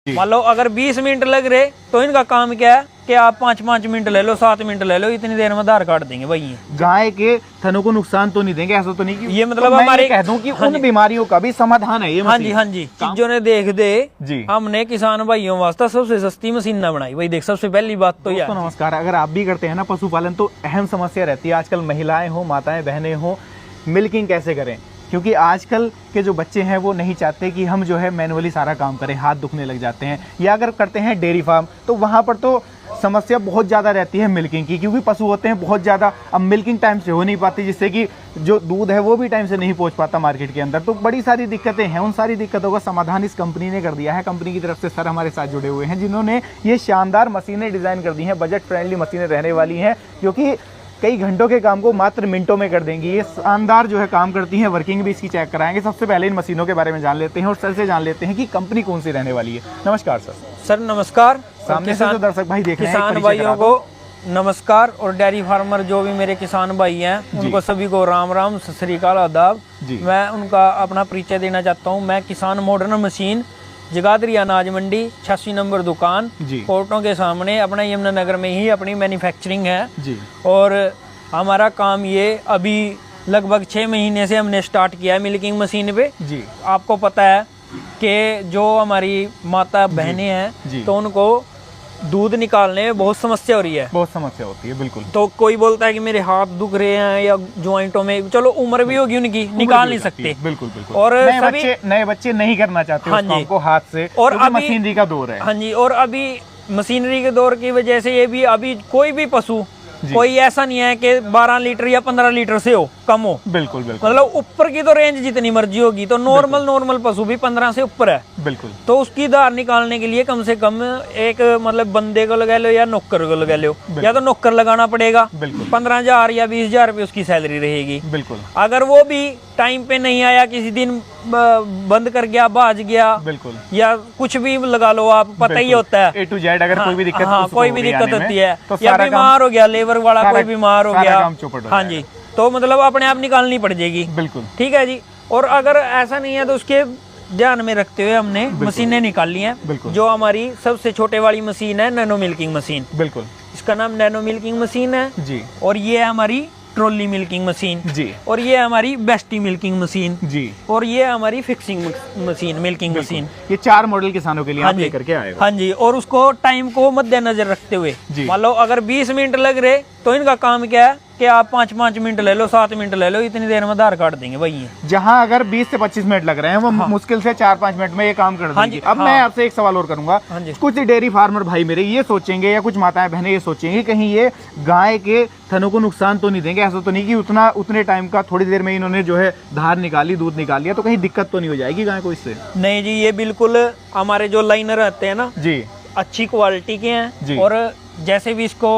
मान लो अगर 20 मिनट लग रहे तो इनका काम क्या है कि आप 5-5 मिनट ले लो, 7 मिनट ले लो, इतनी देर में आधार काट देंगे भाई। गाय के थनों को नुकसान तो नहीं देंगे, ऐसा तो नहीं कि ये मतलब तो हमारे कह दूं कि उन बीमारियों का भी समाधान है ये हाँ जी, हाँ जी। चीजों ने देख दे जी, हमने किसान भाइयों वास्ते सबसे सस्ती मशीन ना बनाई भाई। देख सबसे पहली बात तो यह नमस्कार, अगर आप भी करते हैं ना पशुपालन तो अहम समस्या रहती है आजकल, महिलाएं हो, माताएं बहनें हो, मिल्किंग कैसे करें, क्योंकि आजकल के जो बच्चे हैं वो नहीं चाहते कि हम जो है मैनुअली सारा काम करें, हाथ दुखने लग जाते हैं। या अगर करते हैं डेयरी फार्म तो वहाँ पर तो समस्या बहुत ज़्यादा रहती है मिल्किंग की, क्योंकि पशु होते हैं बहुत ज़्यादा, अब मिल्किंग टाइम से हो नहीं पाती, जिससे कि जो दूध है वो भी टाइम से नहीं पहुंच पाता मार्केट के अंदर। तो बड़ी सारी दिक्कतें हैं, उन सारी दिक्कतों का समाधान इस कंपनी ने कर दिया है। कंपनी की तरफ से सर हमारे साथ जुड़े हुए हैं जिन्होंने ये शानदार मशीनें डिज़ाइन कर दी हैं, बजट फ्रेंडली मशीनें रहने वाली हैं, क्योंकि कई घंटों के काम को मात्र मिनटों में कर देंगी। ये शानदार जो है काम करती हैं, वर्किंग भी इसकी चेक कराएंगे। सबसे पहले इन मशीनों के बारे में जान लेते हैं और सर से जान लेते हैं कि कंपनी कौन सी रहने वाली है। नमस्कार सर। सर नमस्कार। सामने से जो दर्शक भाई देख रहे हैं, किसान भाइयों को नमस्कार, और डेयरी फार्मर जो भी मेरे किसान भाई हैं उनको सभी को राम राम, सत श्री अकाल, आदाब। मैं उनका अपना परिचय देना चाहता हूँ। मैं किसान मॉडर्न मशीन, जगाधरी अनाज मंडी, 86 नंबर दुकान, कोर्टों के सामने, अपना यमुनानगर में ही अपनी मैन्युफैक्चरिंग है जी। और हमारा काम ये अभी लगभग 6 महीने से हमने स्टार्ट किया है मिल्किंग मशीन पे जी। आपको पता है कि जो हमारी माता बहनें हैं तो उनको दूध निकालने में बहुत समस्या हो रही है, बहुत समस्या होती है बिल्कुल। तो कोई बोलता है कि मेरे हाथ दुख रहे हैं या ज्वाइंटों में, चलो उम्र भी होगी उनकी, निकाल नहीं सकते बिल्कुल बिल्कुल। और नए बच्चे नहीं करना चाहते उस काम को हाथ से, और अभी मशीनरी का दौर है। हाँ जी, और अभी मशीनरी के दौर की वजह से ये भी अभी कोई भी पशु कोई ऐसा नहीं है कि 12 लीटर या 15 लीटर से हो कम हो, बिल्कुल बिल्कुल। मतलब ऊपर की तो रेंज जितनी मर्जी होगी, तो नॉर्मल पशु भी 15 से ऊपर है बिल्कुल। तो उसकी धार निकालने के लिए कम से कम एक मतलब बंदे को लगा लो या नौकर को लगा लो, या तो नौकर लगाना पड़ेगा, 15,000 या 20,000 रुपये उसकी सैलरी रहेगी बिल्कुल। अगर वो भी टाइम पे नहीं आया, किसी दिन बंद कर गया, बाज गया बिल्कुल, या कुछ भी लगा लो, आप पता ही होता है A to Z अगर कोई भी दिक्कत, हाँ कोई भी दिक्कत होती है, या बीमार हो गया, लेबर वाला कोई बीमार हो गया, हाँ जी, तो मतलब अपने आप निकालनी पड़ जाएगी बिल्कुल, ठीक है जी। और अगर ऐसा नहीं है तो उसके ध्यान में रखते हुए हमने मशीनें निकाली हैं। जो हमारी सबसे छोटे वाली मशीन है नैनो मिल्किंग मशीन बिल्कुल, इसका नाम नैनो मिल्किंग मशीन है जी। और ये है हमारी ट्रॉली मिल्किंग मशीन जी। और ये हमारी बेस्टी मिल्किंग मशीन जी। और ये हमारी फिक्सिंग मशीन, मिल्किंग मशीन। ये 4 मॉडल किसानों के लिए आप लेकर के आए हो। हाँ जी, और उसको टाइम को मद्देनजर रखते हुए, मान लो अगर 20 मिनट लग रहे तो इनका काम क्या है कि आप 5-5 मिनट ले लो, 7 मिनट ले लो, इतनी देर में आधार काट देंगे भाई। जहाँ अगर 20 से 25 मिनट लग रहे हैं वो मुश्किल से 4-5 मिनट में ये काम कर देंगे। अब मैं आपसे एक सवाल और करूंगा, कुछ डेयरी फार्मर भाई मेरे ये सोचेंगे या कुछ माताएं बहनें ये सोचेंगे कहीं ये गाय के थनों को नुकसान तो नहीं देंगे, ऐसा तो नहीं कि उतने टाइम का थोड़ी देर में इन्होंने जो है धार निकाली, दूध निकाल लिया, तो कहीं दिक्कत तो नहीं हो जाएगी गाय को इससे? नहीं जी, ये बिल्कुल हमारे जो लाइनर रहते हैं ना जी, अच्छी क्वालिटी के हैं। और जैसे भी इसको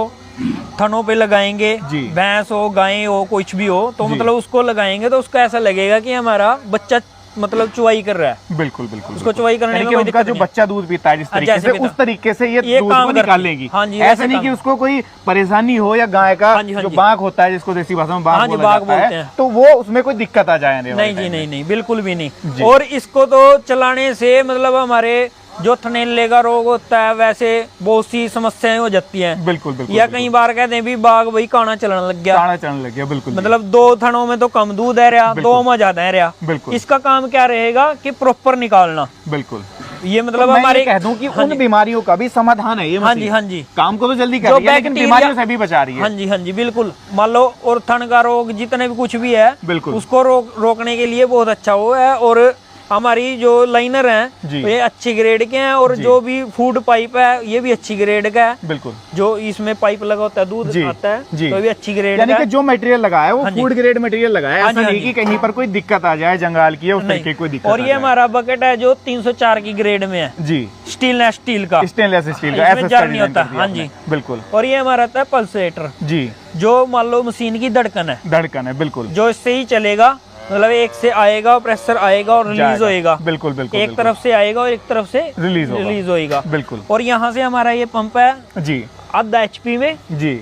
थनों पे लगाएंगे, भैंस हो, गाय हो, कुछ भी हो, तो मतलब उसको लगाएंगे तो उसको ऐसा लगेगा कि हमारा बच्चा मतलब चुवाई कर रहा है बिल्कुल बिल्कुल। उसको चुवाई करने में कोई दिक्कत जो बच्चा दूध पीता है जिस तरीके से, उस तरीके से ये दूध को निकालेगी। हाँ जी, ऐसा नहीं कि उसको कोई परेशानी हो, या गाय का जो बाघ होता है जिसको देसी भाषा में बाघ बोलते हैं, तो वो उसमें कोई दिक्कत आ जाए। नहीं जी, नहीं बिल्कुल भी नहीं। और इसको तो चलाने से मतलब हमारे जो थनैले रोग होता है वैसे बहुत सी समस्याएं हो जाती हैं बिल्कुल बिल्कुल। या कई बार कहते हैं भी बाघ भाई काना चलने लग गया बिल्कुल, मतलब 2 थनों में तो कम दूध है रहा, 2 में ज्यादा है रहा बिल्कुल। इसका काम क्या रहेगा कि प्रॉपर निकालना बिल्कुल। ये मतलब तो हमारे कह दूं कि उन बीमारियों का भी समाधान है ये। हाँ जी, काम को तो जल्दी कर रही है लेकिन बीमारियों से भी बचा रही है। हाँ जी बिल्कुल। मान लो और थन का रोग जितने भी कुछ भी है बिल्कुल, उसको रोकने के लिए बहुत अच्छा वो है। और हमारी जो लाइनर हैं ये अच्छी ग्रेड के हैं, और जो भी फूड पाइप है ये भी अच्छी ग्रेड का है बिल्कुल। जो इसमें पाइप लगा होता है, दूध आता है, तो ये भी अच्छी ग्रेड का है। यानी कि जो मटेरियल लगाया है वो फूड ग्रेड मटेरियल लगाया है, ऐसा नहीं कि कहीं पर कोई दिक्कत आ जाए, जंगाल की उस तरीके कोई दिक्कत। और ये हमारा बकेट है जो 304 की ग्रेड में है जी, स्टेनलेस स्टील का ऐसा जर नहीं होता। हाँ जी बिल्कुल। और ये हमारा था पल्सेटर जी, जो मान लो मशीन की धड़कन है बिल्कुल, जो इससे ही चलेगा, मतलब एक से आएगा, प्रेशर आएगा और रिलीज होएगा बिल्कुल बिल्कुल। एक तरफ से आएगा और एक तरफ से रिलीज होएगा बिल्कुल। और यहाँ से हमारा ये पंप है जी, आधा HP में जी।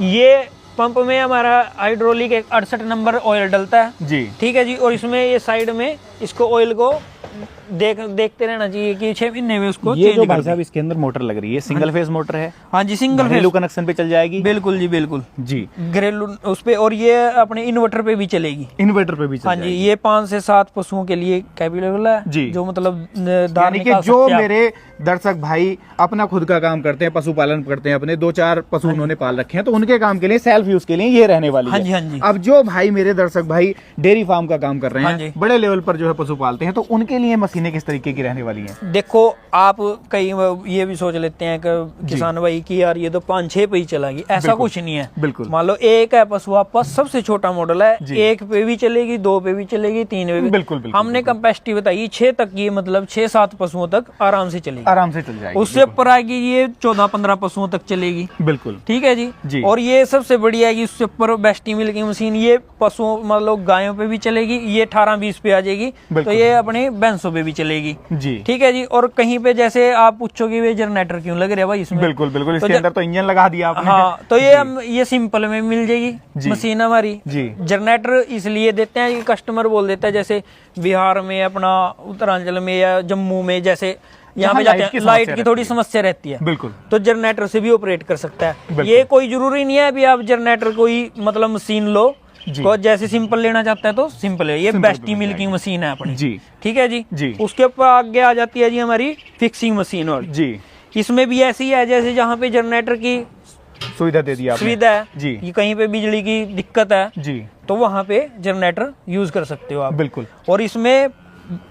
ये पंप में हमारा हाइड्रोलिक 68 नंबर ऑयल डलता है जी, ठीक है जी। और इसमें ये साइड में इसको ऑयल को देखते रहना चाहिए कि 6 महीने में उसको ये चेंज जो कर भाई दें। साहब इसके अंदर मोटर लग रही है, सिंगल फेज मोटर है, हाँ जी, सिंगल घरेलू फेज, कनेक्शन पे चल जाएगी। बिल्कुल जी बिल्कुल जी, घरेलू उस पे, और ये अपने इन्वर्टर पे भी चलेगी। इन्वर्टर पे भी चल हाँ जी, जाएगी। ये 5 से 7 पशुओं के लिए कैपेबल है जी। जो मतलब यानी धार्मिक कि जो मेरे दर्शक भाई अपना खुद का काम करते हैं, पशुपालन करते हैं, अपने 2-4 पशु उन्होंने पाल रखे हैं, तो उनके काम के लिए, सेल्फ यूज के लिए ये रहने वाली हाँ है। जी, हाँ जी। अब जो भाई मेरे दर्शक भाई डेयरी फार्म का काम कर रहे हाँ हैं, जी। बड़े लेवल पर जो है पशु पालते हैं, तो उनके लिए मशीनें किस तरीके की रहने वाली हैं? देखो, आप कई ये भी सोच लेते हैं कि किसान भाई की यार ये तो 5-6 पे ही चलेगी, ऐसा बिल्कुल। कुछ नहीं है। बिल्कुल। मान लो एक है पशु आपके पास, सबसे छोटा मॉडल है, जी। 1 पे भी चलेगी, 2 पे भी चलेगी, 3 पे भी। बिल्कुल, बिल्कुल, हमने कैपेसिटी बताई 6 तक की, मतलब 6-7 पशुओं तक आराम से चलेगी। आराम से चल जाएगी। उससे ऊपर आएगी ये 14-15 पशुओं तक चलेगी। बिल्कुल। ठीक है जी। जी। और ये सबसे बढ़िया है कि उससे ऊपर बेस्टी मिल्किंग मशीन, ये पशुओं मतलब गायों पे भी चलेगी, ये 18-20 पे आ जाएगी, तो बिल्कुल। ये अपने भैंसों पे भी चलेगी। जी। ठीक है जी। और कहीं पे जैसे आप पूछोगे वे जनरेटर क्यों लग रहा है भाई इसमें, बिल्कुल बिल्कुल, तो इसके अंदर तो इंजन लगा दिया आपने। हाँ, तो ये सिंपल में मिल जाएगी जी। मशीन हमारी। जी। जनरेटर इसलिए देते हैं कि कस्टमर बोल देता है, जैसे बिहार में, अपना उत्तरांचल में या जम्मू में, जैसे यहाँ पे जाते हैं, लाइट की थोड़ी समस्या रहती है, बिल्कुल, तो जनरेटर से भी ऑपरेट कर सकता है। बिल्कुल। ये कोई जरूरी नहीं है अभी आप जनरेटर कोई मतलब मशीन लो, जी। को जैसे सिंपल लेना चाहता है तो सिंपल है, ये सिंपल बेस्टी मिल मिल्किंग मशीन है अपनी। जी। ठीक है जी। जी। उसके ऊपर आगे आ जाती है जी हमारी फिक्सिंग मशीन, और जी, इसमें भी ऐसी है जैसे जहाँ पे जनरेटर की सुविधा दे दी आपने। सुविधा है जी। कि कहीं पे बिजली की दिक्कत है, जी, तो वहां पे जनरेटर यूज कर सकते हो आप। बिल्कुल। और इसमें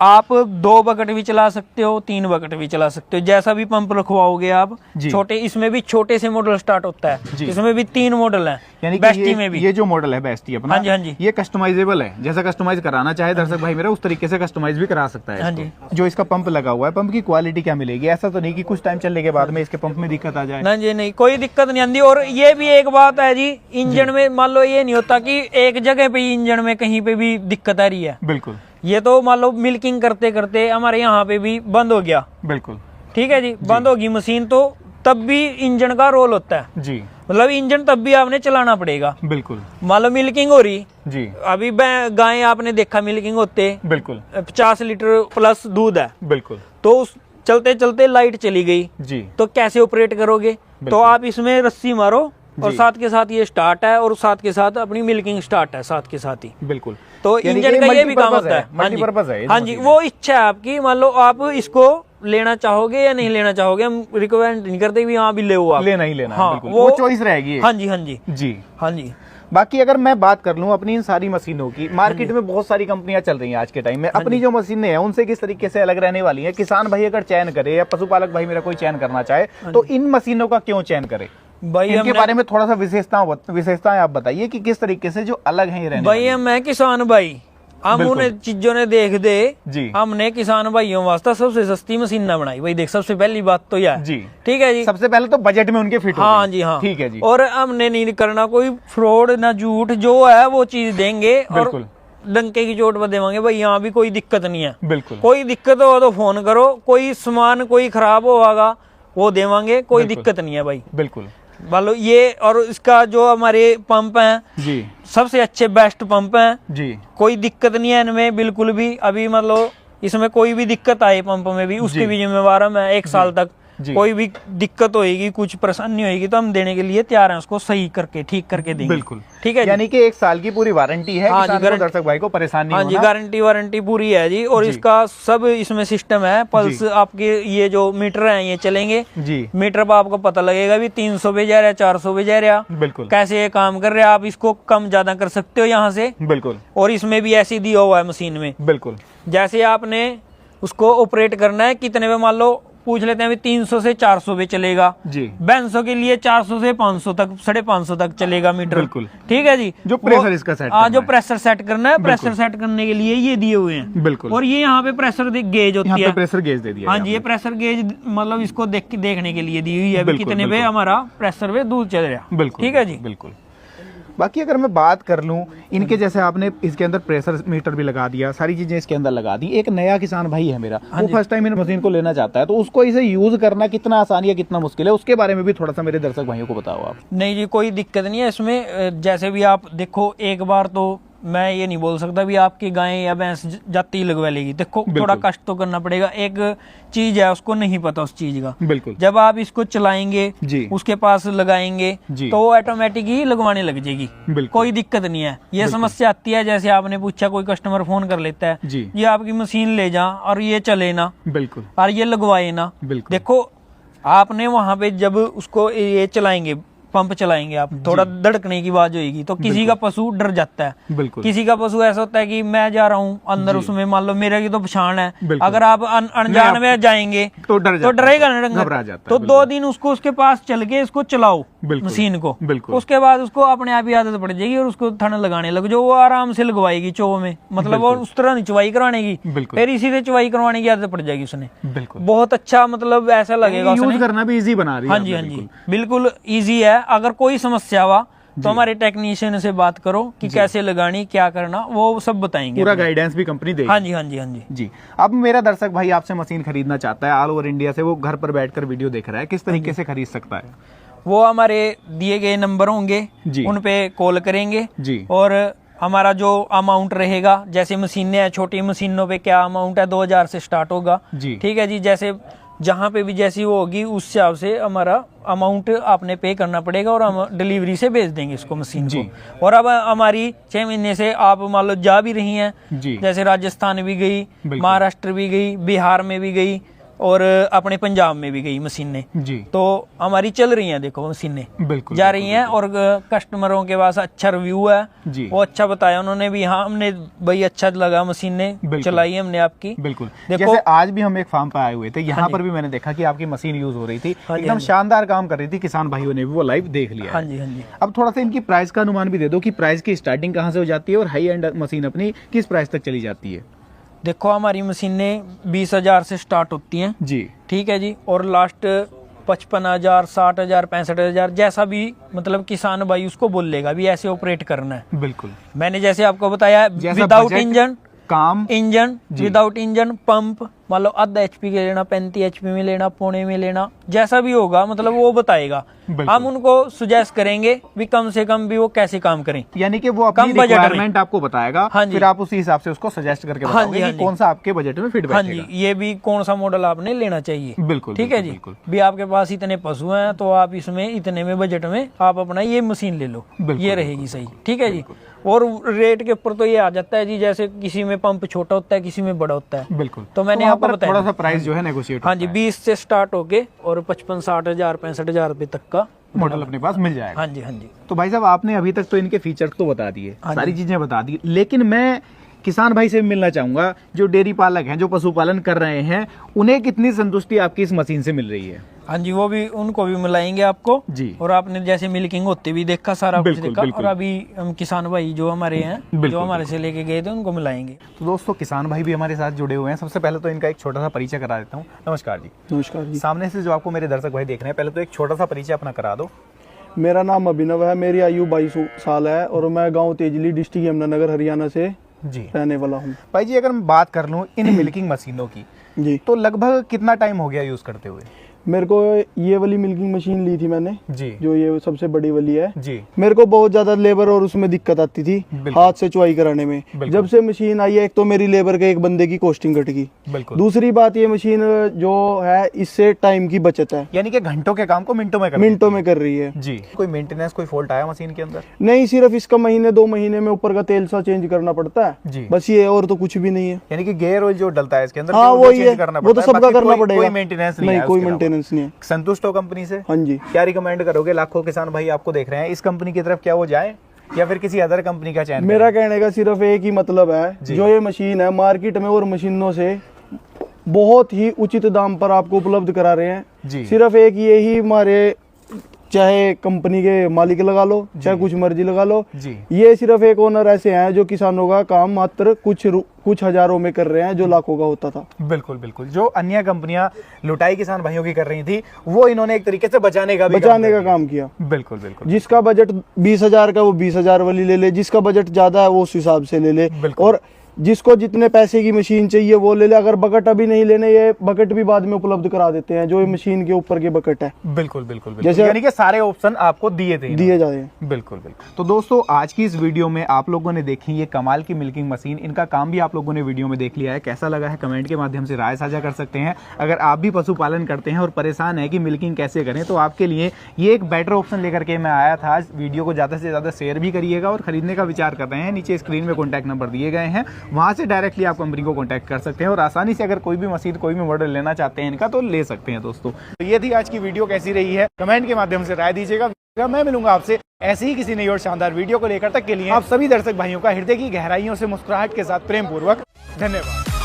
आप 2 बकेट भी चला सकते हो, 3 बकेट भी चला सकते हो, जैसा भी पंप रखवाओगे आप। जी। छोटे, इसमें भी छोटे से मॉडल स्टार्ट होता जी। है, इसमें भी 3 मॉडल हैं, यानी कि बेस्टी में भी। ये जो मॉडल है बेस्टी अपना, हाँ जी, हाँ जी। ये कस्टमाइजेबल है, जैसा कस्टमाइज कराना चाहे दर्शक भाई मेरा, उस तरीके से कस्टमाइज भी करा सकता है हाँ इसको। जो इसका पंप लगा हुआ है, पंप की क्वालिटी क्या मिलेगी? ऐसा तो नहीं कि कुछ टाइम चलने के बाद में इसके पंप में दिक्कत आ जाए? नहीं जी, नहीं, कोई दिक्कत नहीं आती। और ये भी एक बात है जी, इंजन में मान लो ये नहीं होता कि एक जगह पे इंजन में कहीं पे भी दिक्कत आ रही है। बिल्कुल। ये तो मान लो मिल्किंग करते करते हमारे यहाँ पे भी बंद हो गया, बिल्कुल। ठीक है जी, बंद होगी मशीन, तो तब भी इंजन का रोल होता है। जी। मतलब इंजन तब भी आपने चलाना पड़ेगा। बिल्कुल। मान लो मिल्किंग हो रही, जी। अभी गाय आपने देखा मिल्किंग होते, बिल्कुल। 50 लीटर प्लस दूध है, बिल्कुल। तो उस चलते चलते लाइट चली गई, जी। तो कैसे ऑपरेट करोगे? तो आप इसमें रस्सी मारो, और जी। साथ के साथ ये स्टार्ट है, और साथ के साथ अपनी मिल्किंग स्टार्ट है साथ के साथ ही। बिल्कुल। तो यानी इंजन कि का ये भी काम मल्टीपर्पज होता है। हाँ जी, मल्टीपर्पज है ये हाँ जो जी, मशीन वो इच्छा है आपकी। मान लो आप इसको लेना चाहोगे या नहीं लेना चाहोगे, हम रिकमेंड नहीं करते भी हाँ भी ले आप, लेना ही लेना है, हाँ, बिल्कुल। वो चॉइस रहेगी। हाँ जी, हाँ जी, जी। हाँ जी। बाकी अगर मैं बात कर लूं अपनी इन सारी मशीनों की, मार्केट में बहुत सारी कंपनियां चल रही हैं आज के टाइम में, अपनी जो मशीनें हैं उनसे किस तरीके से अलग रहने वाली हैं? किसान भाई अगर चयन करे, या पशुपालक भाई मेरा कोई चयन करना चाहे, तो इन मशीनों का क्यों चयन करे? भाई इनके बारे में थोड़ा सा विशेषताएं आप बताइए कि किस तरीके से जो अलग है ये रहने भाई मैं किसान भाई, हम बिल्कुल। उन्हें चीजों ने देख दे जी। हमने किसान भाइयों वास्ते सबसे सस्ती मशीन ना बनाई भाई। देख, सबसे पहली बात तो यह है। जी। ठीक है जी। सबसे पहले तो बजट में उनके फिट हो हाँ गए। जी, हाँ, ठीक है जी। और हमने नहीं करना कोई फ्रॉड ना झूठ, जो है वो चीज देंगे, और बिल्कुल। डंके की चोट पर देवांगे भाई, यहाँ भी कोई दिक्कत नहीं है। बिल्कुल। कोई दिक्कत हो तो फोन करो, कोई सामान कोई खराब होगा वो देवांगे, कोई बिल्कुल। दिक्कत नहीं है भाई। बिल्कुल। मान लो ये, और इसका जो हमारे पंप हैं जी। सबसे अच्छे बेस्ट पंप हैं जी। कोई दिक्कत नहीं है इनमें बिल्कुल भी। अभी मतलब इसमें कोई भी दिक्कत आए पंप में भी, उसकी जी। भी जिम्मेवार हम है। 1 साल तक जी। कोई भी दिक्कत होएगी, कुछ परेशानी होएगी, तो हम देने के लिए तैयार हैं, उसको सही करके ठीक करके देंगे। बिल्कुल। ठीक है जी। यानी कि 1 साल की पूरी वारंटी है, हाँ जी, किसान को, दर्शक भाई को परेशान नहीं हाँ जी, होना। गारंटी वारंटी पूरी है जी। और जी। इसका सब इसमें सिस्टम है, पल्स आपके ये जो मीटर हैं ये चलेंगे। जी। मीटर पर आपको पता लगेगा भी 300 पे जा रहा है, 400 पे जा रहा है, बिल्कुल। कैसे ये काम कर रहे हैं। आप इसको कम ज्यादा कर सकते हो यहाँ से। बिल्कुल। और इसमें भी ऐसे दिया हुआ है मशीन में, बिल्कुल। जैसे आपने उसको ऑपरेट करना है कितने पे, मान लो पूछ लेते हैं अभी 300 से 400 पे चलेगा जी। बैंसों के लिए 400 से 500 तक, 550 तक चलेगा मीटर। बिल्कुल। ठीक है जी। जो प्रेशर इसका सेट हाँ, करना जो है। प्रेशर सेट करना है, प्रेशर सेट करने के लिए ये दिए हुए हैं। बिल्कुल। और ये यहाँ पे प्रेशर गेज यहाँ होती पे है। प्रेशर गेज दे दिया हाँ है जी, ये आपने। प्रेशर गेज मतलब इसको देखने के लिए दी हुई है, अभी बिल्कुल, कितने पे बिल्कुल। हमारा प्रेशर पे दूध चल रहा। बिल्कुल। ठीक है जी। बिल्कुल। बाकी अगर मैं बात कर लूं इनके, जैसे आपने इसके अंदर प्रेशर मीटर भी लगा दिया, सारी चीजें इसके अंदर लगा दी। एक नया किसान भाई है मेरा, वो फर्स्ट टाइम इन मशीन को लेना चाहता है, तो उसको इसे यूज करना कितना आसान या कितना मुश्किल है, उसके बारे में भी थोड़ा सा मेरे दर्शक भाइयों को बताओ आप। नहीं जी, कोई दिक्कत नहीं है इसमें। जैसे भी आप देखो, एक बार तो मैं ये नहीं बोल सकता भी आपकी गाय या भैंस जाती ही लगवा लेगी। देखो थोड़ा कष्ट तो करना पड़ेगा, एक चीज है उसको नहीं पता उस चीज का। बिल्कुल। जब आप इसको चलाएंगे जी, उसके पास लगाएंगे तो वो ऑटोमेटिक ही लगवाने लग जाएगी, कोई दिक्कत नहीं है। ये समस्या आती है, जैसे आपने पूछा कोई कस्टमर फोन कर लेता है जी, ये आपकी मशीन ले जा और ये चले ना, बिल्कुल, और ये लगवाए ना। बिल्कुल। देखो आपने वहां पे जब उसको ये चलाएंगे, पंप चलाएंगे आप, थोड़ा धड़कने की आवाज होगी तो किसी का पशु डर जाता है। बिल्कुल। किसी का पशु ऐसा होता है कि मैं जा रहा हूँ अंदर, उसमें मान लो मेरे की तो पहचान है, बिल्कुल। अगर आप अनजान में जाएंगे तो डरेगा ना, घबरा जाता है। तो 2 दिन उसको उसके पास चल के इसको चलाओ मशीन को, बिल्कुल। उसके बाद उसको अपने आप ही आदत पड़ जाएगी और उसको थन लगाने लग जो वो आराम से लगवाएगी चो में, मतलब वो उस तरह नहीं चुवाई करवाने की, फिर इसी से चुवाई करवाने की आदत पड़ जाएगी उसने। बिल्कुल। बहुत अच्छा, मतलब ऐसा लगेगा यूज करना भी इजी बना रही है। हाँ जी, हाँ जी, बिल्कुल इजी है। अगर कोई समस्या हुआ तो हमारे टेक्नीशियन से बात करो कि कैसे लगानी, क्या करना, वो सब बताएंगे, पूरा गाइडेंस भी कंपनी देगी। हाँ जी, हाँ जी, हाँ जी, जी। अब मेरा दर्शक भाई आपसे मशीन खरीदना चाहता है, ऑल ओवर इंडिया से, वो घर पर बैठकर वीडियो देख रहा है, किस तरीके से खरीद सकता है? वो हमारे दिए गए नंबर होंगे जी, उन पे कॉल करेंगे जी, और हमारा जो अमाउंट रहेगा, जैसे मशीनें हैं, छोटी मशीनों पे क्या अमाउंट है, 2000 से स्टार्ट होगा जी, ठीक है जी। जैसे जहाँ पे भी जैसी वो होगी उस हिसाब से हमारा अमाउंट आपने पे करना पड़ेगा और हम डिलीवरी से भेज देंगे इसको मशीन को। और अब हमारी 6 महीने से आप मान लो जा भी रही हैं जी, जैसे राजस्थान भी गई, महाराष्ट्र भी गई, बिहार में भी गई और अपने पंजाब में भी गई मशीनें जी, तो हमारी चल रही हैं। देखो मशीनें बिल्कुल जा रही हैं और कस्टमरों के पास अच्छा रिव्यू है जी, वो अच्छा बताया उन्होंने भी, हाँ हमने भाई अच्छा लगा, मशीनें चलाई हमने आपकी। बिल्कुल। देखो जैसे आज भी हम एक फार्म पर आए हुए थे, यहाँ पर भी मैंने देखा कि आपकी मशीन यूज हो रही थी, एकदम शानदार काम कर रही थी, किसान भाइयों ने भी वो लाइव देख लिया। हाँ जी, हाँ जी। अब थोड़ा सा इनकी प्राइस का अनुमान भी दे दो कि प्राइस की स्टार्टिंग कहाँ से हो जाती है और हाई एंड मशीन अपनी किस प्राइस तक चली जाती है? देखो हमारी मशीनें 20,000 से स्टार्ट होती हैं जी, ठीक है जी, और लास्ट 55,000, 60,000, 65,000 जैसा भी मतलब किसान भाई उसको बोल लेगा भी ऐसे ऑपरेट करना है। बिल्कुल। मैंने जैसे आपको बताया विदाउट इंजन काम, इंजन विदाउट इंजन पंप, मान लो आधा HP के लेना, 35 HP में लेना, पौने में लेना, जैसा भी होगा मतलब वो बताएगा। हम उनको सुजेस्ट करेंगे भी कम से कम भी वो कैसे काम करें, यानी कि वो अपनी रिक्वायरमेंट आपको बताएगा, हाँ फिर आप उसी हिसाब से उसको सजेस्ट करके बताओगे कि कौन सा आपके बजट में फिट बैठेगा। हाँ जी, ये भी कौन सा मॉडल आपने लेना चाहिए। बिल्कुल, ठीक है जी। भी आपके पास इतने पशु हैं तो आप इसमें इतने में बजट में आप अपना ये मशीन ले लो, ये रहेगी सही। ठीक है जी। और रेट के ऊपर तो ये आ जाता है जी, जैसे किसी में पंप छोटा होता है, किसी में बड़ा होता है। बिल्कुल। तो मैंने आपको बताया थोड़ा सा प्राइस जो है नेगोशिएट। हाँ जी, 20 से स्टार्ट होके और 55-60,000, 65,000 रुपए तक का मॉडल अपने पास मिल जाएगा। हाँ जी, हाँ जी। तो भाई साहब आपने अभी तक तो इनके फीचर्स तो बता दिए, सारी चीजें बता दी, लेकिन मैं किसान भाई से मिलना चाहूंगा जो डेयरी पालक हैं, जो पशुपालन कर रहे हैं, उन्हें कितनी संतुष्टि आपकी इस मशीन से मिल रही है? हाँ जी, वो भी उनको भी मिलाएंगे आपको जी। और आपने जैसे मिल्किंग होते भी देखा, सारा कुछ देखा, और अभी हम किसान भाई जो हमारे हैं, जो हमारे से लेके गए थे, उनको मिलाएंगे। तो दोस्तों किसान भाई भी हमारे साथ जुड़े हुए हैं। सबसे पहले तो इनका एक छोटा सा परिचय करा देता हूँ। नमस्कार जी। नमस्कार जी। सामने से जो आपको मेरे दर्शक भाई देख रहे हैं, पहले तो एक छोटा सा परिचय अपना करा दो। मेरा नाम अभिनव है, मेरी आयु 22 साल है और मैं गांव तेजली, डिस्ट्रिक्ट यमुनानगर, हरियाणा से जी रहने वाला हूँ। भाई जी, अगर मैं बात कर लूँ इन मिल्किंग मशीनों की जी, तो लगभग कितना टाइम हो गया यूज करते हुए? मेरे को ये वाली मिल्किंग मशीन ली थी मैंने जी, जो ये सबसे बड़ी वाली है जी। मेरे को बहुत ज्यादा लेबर और उसमें दिक्कत आती थी हाथ से चुवाई कराने में। जब से मशीन आई है, एक तो मेरी लेबर के एक बंदे की कॉस्टिंग घट गई, दूसरी बात ये मशीन जो है इससे टाइम की बचत है, यानी कि घंटों के काम को मिनटों में कर रही है जी। कोई मेंटेनेंस, कोई फॉल्ट आया मशीन के अंदर? नहीं, सिर्फ इसका महीने 2 महीने में ऊपर का तेल सा चेंज करना पड़ता है जी, बस ये, और तो कुछ भी नहीं है। यानी कि गेयर ऑयल जो डलता है इसके अंदर, हाँ वो ही है, वो तो सबका करना कोई पड़ेगा, मेंटेनेंस नहीं, कोई मेंटेनेंस नहीं है। संतुष्ट हो कंपनी से? हाँ जी। क्या रिकमेंड करोगे? लाखों किसान भाई आपको देख रहे हैं, इस कंपनी की तरफ क्या वो जाए या फिर किसी अदर कंपनी का चयन? मेरा कहने का सिर्फ एक ही मतलब है, जो ये मशीन है मार्केट में और मशीनों से बहुत ही उचित दाम पर आपको उपलब्ध करा रहे हैं जी। सिर्फ एक यही हमारे, चाहे कंपनी के मालिक लगा लो, चाहे कुछ मर्जी लगा लो जी, ये सिर्फ एक ओनर ऐसे हैं जो किसानों का काम मात्र कुछ हजारों में कर रहे हैं, जो लाखों का होता था। बिल्कुल बिल्कुल। जो अन्य कंपनियां लुटाई किसान भाइयों की कर रही थी, वो इन्होंने एक तरीके से बचाने का काम किया। बिल्कुल बिल्कुल। जिसका बजट 20,000 का वो 20,000 वाली ले ले, जिसका बजट ज्यादा है वो उस हिसाब से ले ले। और जिसको जितने पैसे की मशीन चाहिए वो ले ले, अगर बकेट अभी नहीं लेने, ये बकेट भी बाद में उपलब्ध करा देते हैं, जो ये मशीन के ऊपर के बकेट है। बिल्कुल बिल्कुल, जैसे यानी कि सारे ऑप्शन आपको दिए दिए जा रहे हैं। बिल्कुल बिल्कुल। तो दोस्तों आज की इस वीडियो में आप लोगों ने देखी ये कमाल की मिल्किंग मशीन, इनका काम भी आप लोगों ने वीडियो में देख लिया है। कैसा लगा है कमेंट के माध्यम से राय साझा कर सकते हैं। अगर आप भी पशुपालन करते हैं और परेशान है कि मिल्किंग कैसे करें, तो आपके लिए ये एक बेटर ऑप्शन लेकर के मैं आया था। वीडियो को ज़्यादा से ज़्यादा शेयर भी करिएगा, और खरीदने का विचार कर रहे हैं नीचे स्क्रीन में कॉन्टैक्ट नंबर दिए गए हैं, वहाँ से डायरेक्टली आप कंपनी को कॉन्टैक्ट कर सकते हैं और आसानी से अगर कोई भी मशीन कोई भी मॉडल लेना चाहते हैं इनका तो ले सकते हैं। दोस्तों तो ये थी आज की वीडियो, कैसी रही है कमेंट के माध्यम से राय दीजिएगा। मैं मिलूंगा आपसे ऐसे ही किसी नई और शानदार वीडियो को लेकर। तक के लिए आप सभी दर्शक भाइयों का हृदय की गहराइयों से मुस्कुराहट के साथ प्रेम पूर्वक धन्यवाद।